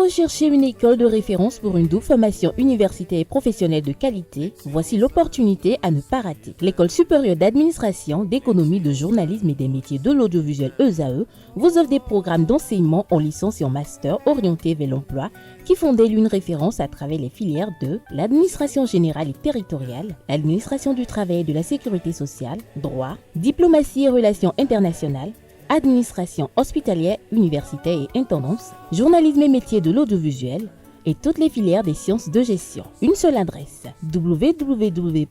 recherchez une école de référence pour une double formation universitaire et professionnelle de qualité? Voici l'opportunité à ne pas rater. L'École supérieure d'administration, d'économie, de journalisme et des métiers de l'audiovisuel ESAE vous offre des programmes d'enseignement en licence et en master orientés vers l'emploi qui font d'elle une référence à travers les filières de l'administration générale et territoriale, l'administration du travail et de la sécurité sociale, droit, diplomatie et relations internationales, administration hospitalière, universitaire et intendance, journalisme et métiers de l'audiovisuel et toutes les filières des sciences de gestion. Une seule adresse, www.esae.bj.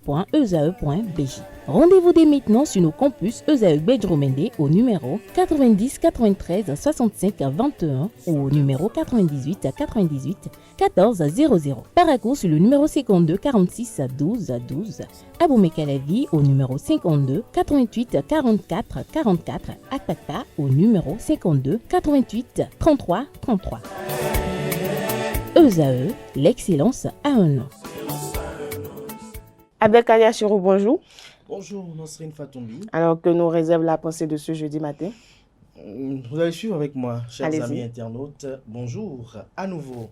Rendez-vous dès maintenant sur nos campus ESAE Bedjromende au numéro 90 93 65 21 ou au numéro 98 98 14 00. Paracourt sur le numéro 52 46 12 12. Aboumé-Calavi au numéro 52 88 44 44. Akpata au numéro 52 88 33 33. ESAE, l'excellence a un nom. Abdelkader Chirou, bonjour. Bonjour, Nosrine Fatoumbi. Alors que nous réserve la pensée de ce jeudi matin. Vous allez suivre avec moi, chers amis internautes. Bonjour à nouveau.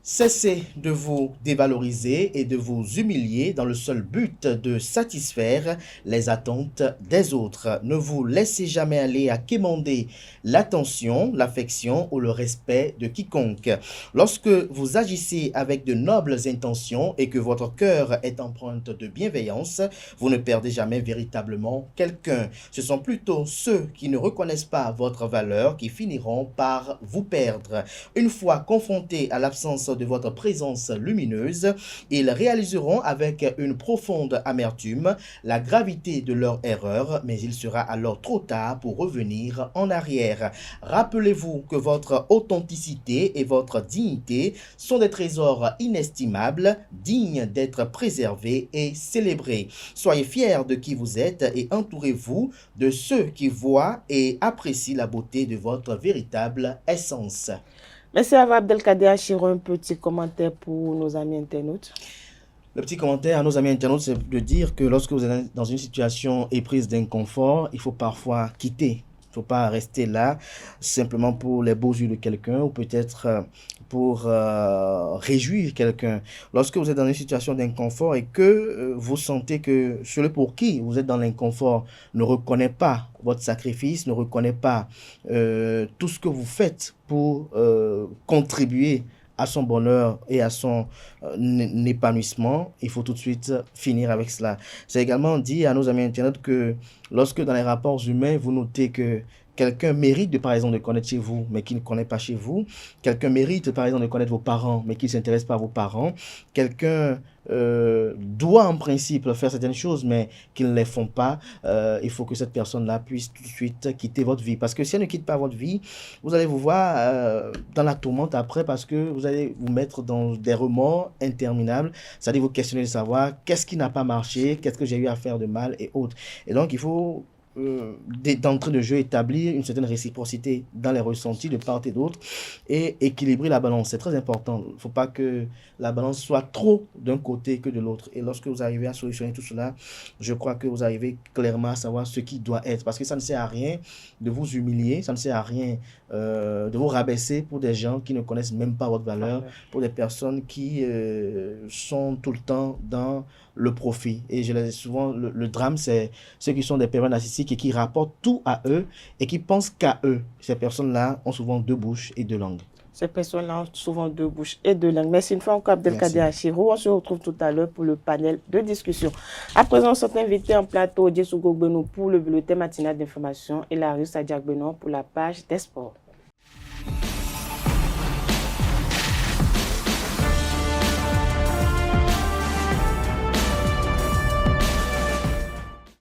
Cessez de vous dévaloriser et de vous humilier dans le seul but de satisfaire les attentes des autres. Ne vous laissez jamais aller à quémander l'attention, l'affection ou le respect de quiconque. Lorsque vous agissez avec de nobles intentions et que votre cœur est empreinte de bienveillance, vous ne perdez jamais véritablement quelqu'un. Ce sont plutôt ceux qui ne reconnaissent pas votre valeur qui finiront par vous perdre. Une fois confrontés à l'absence de votre présence lumineuse, ils réaliseront avec une profonde amertume la gravité de leur erreur, mais il sera alors trop tard pour revenir en arrière. Rappelez-vous que votre authenticité et votre dignité sont des trésors inestimables, dignes d'être préservés et célébrés. Soyez fiers de qui vous êtes et entourez-vous de ceux qui voient et apprécient la beauté de votre véritable essence. Merci à vous, Abdelkader Chirou. Un petit commentaire pour nos amis internautes. Le petit commentaire à nos amis internautes, c'est de dire que lorsque vous êtes dans une situation éprise d'inconfort, il faut parfois quitter. Il ne faut pas rester là simplement pour les beaux yeux de quelqu'un ou peut-être pour réjouir quelqu'un. Lorsque vous êtes dans une situation d'inconfort et que vous sentez que celui pour qui vous êtes dans l'inconfort ne reconnaît pas votre sacrifice, ne reconnaît pas tout ce que vous faites pour contribuer à son bonheur et à son épanouissement, il faut tout de suite finir avec cela. C'est également dit à nos amis internautes que lorsque dans les rapports humains, vous notez que quelqu'un mérite de, par exemple, de connaître chez vous, mais qui ne connaît pas chez vous. Quelqu'un mérite, par exemple, de connaître vos parents, mais qui ne s'intéresse pas à vos parents. Quelqu'un doit, en principe, faire certaines choses, mais qui ne les font pas. Il faut que cette personne-là puisse tout de suite quitter votre vie. Parce que si elle ne quitte pas votre vie, vous allez vous voir dans la tourmente après, parce que vous allez vous mettre dans des remords interminables. C'est-à-dire vous questionner de savoir qu'est-ce qui n'a pas marché, qu'est-ce que j'ai eu à faire de mal et autres. Et donc, il faut d'entrée de jeu établir une certaine réciprocité dans les ressentis de part et d'autre et équilibrer la balance. C'est très important. Il ne faut pas que la balance soit trop d'un côté que de l'autre. Et lorsque vous arrivez à solutionner tout cela, je crois que vous arrivez clairement à savoir ce qui doit être. Parce que ça ne sert à rien de vous humilier, ça ne sert à rien de vous rabaisser pour des gens qui ne connaissent même pas votre valeur, pour des personnes qui sont tout le temps dans le profit. Et je l'ai souvent, le drame, c'est ceux qui sont des pervers narcissiques et qui rapportent tout à eux et qui pensent qu'à eux. Ces personnes-là ont souvent deux bouches et deux langues. Ces personnes-là ont souvent deux bouches et deux langues. Merci une fois encore, Abdelkader Chirou. On se retrouve tout à l'heure pour le panel de discussion. À présent, on s'est invité en plateau Djessou Gogbenou pour le bulletin matinal d'information et la rue Sadiak Benon pour la page des sports.